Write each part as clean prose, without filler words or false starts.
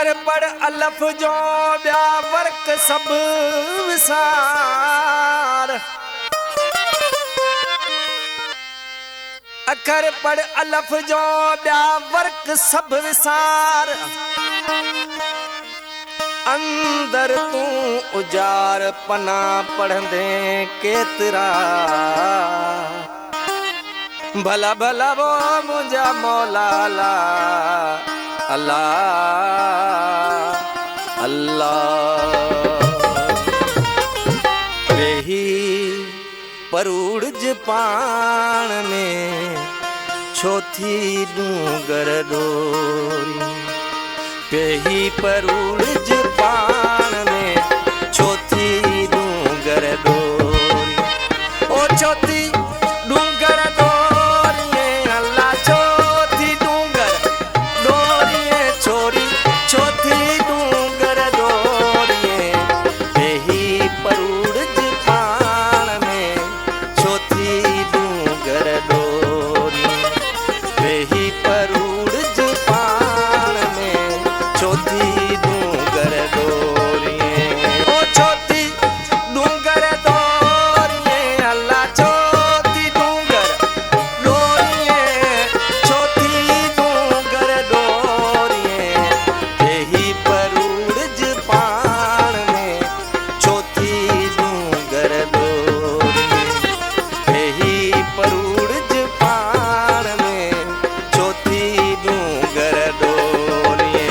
अखर पढ़ अलफ जो ॿिया वर्क सब विसार। अखर पढ़ अलफ जो ॿिया वर्क सब विसार। अंदर तू उजार पना पढ़ंदे केतरा। भला भला वो मुझा मौला ला अल्लाह अल्लाह। वेही परूड़ज पाण में छोथी डूंगर डोरी। वेही परूड़ज पाण में छोथी डूंगर डोरी। ओ छोथी डूंगर डोरी अल्लाह छोथी डूंगर डोरी छोरी छोथी डूंगर डोरी। वेही परूड़ज पाण में छोथी डूंगर डोरी। वेही परूड़ज पाण में छोथी डूंगर डोरी। ओ छोथी डूंगर डोरी अल्लाह छोथी डूंगर डोरी छोथी डूंगर डोरी। वेही परूड़ज पाण में छोथी डूंगर डोरी। वेही परूड़ज पाण में छोथी डूंगर डोरी।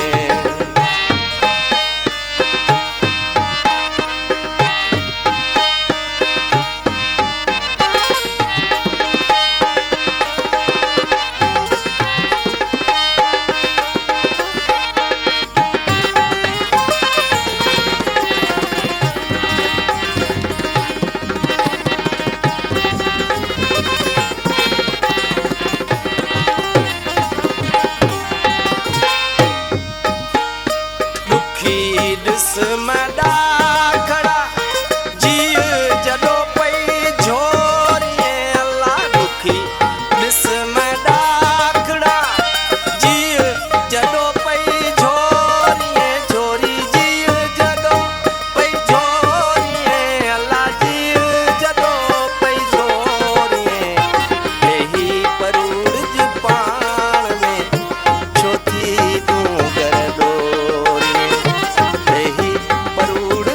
दुखी ॾिस मॾा खड़ा जीअ जॾो पई झोरी। अल्लाह दुखी ॾिस मॾा खड़ा जीअ जॾो पई झोरी। झोरी जीअ जॾो पई झोरी अल्लाह जीअ जॾो पई झोरी। वेही परूड़ज पाण में छोथी डूंगर डोरी। वेही परूड़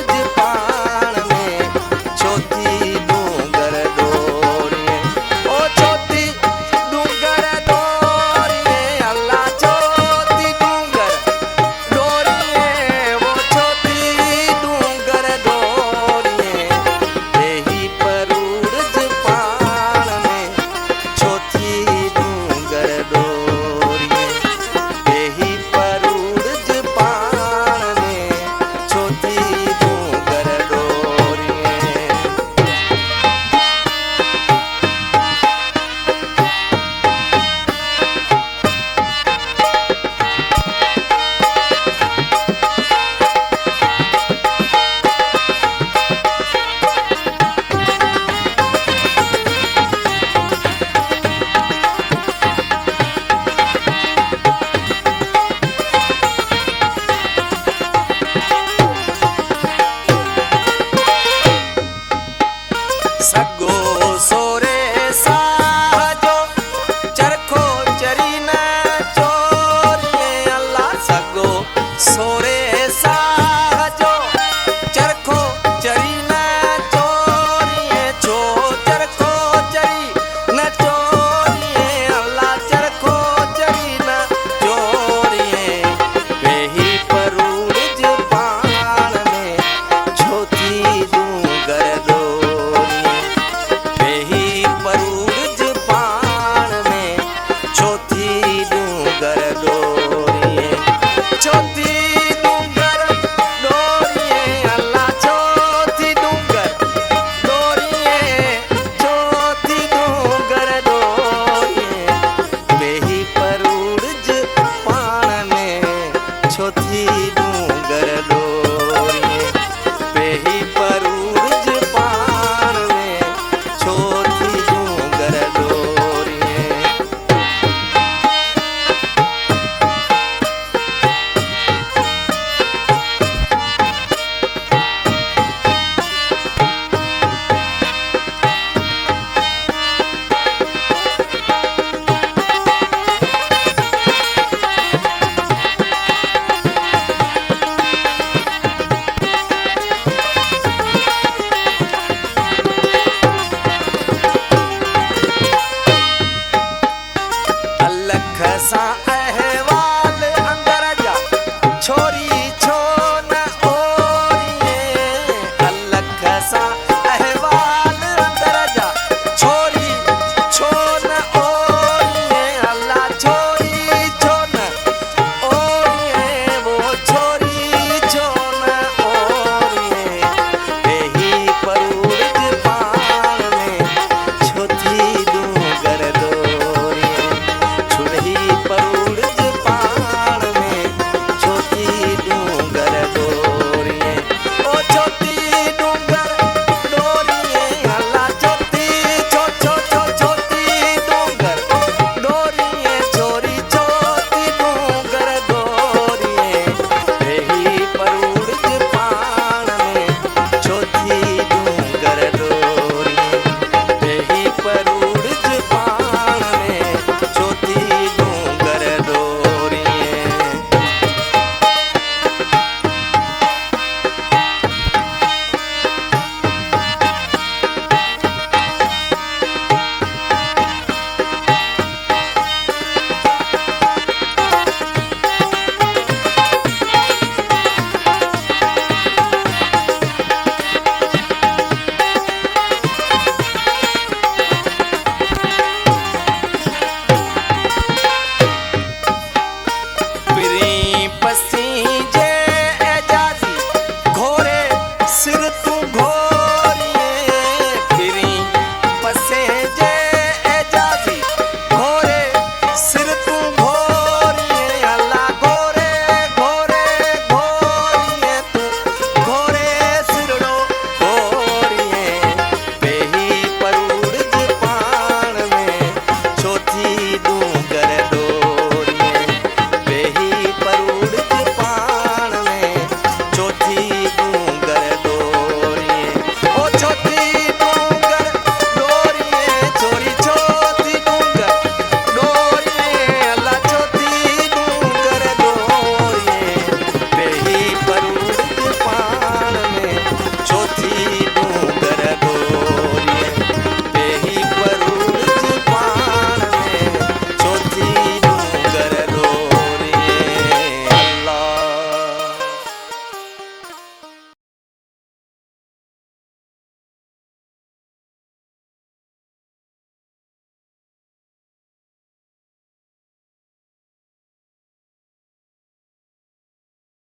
सिर तू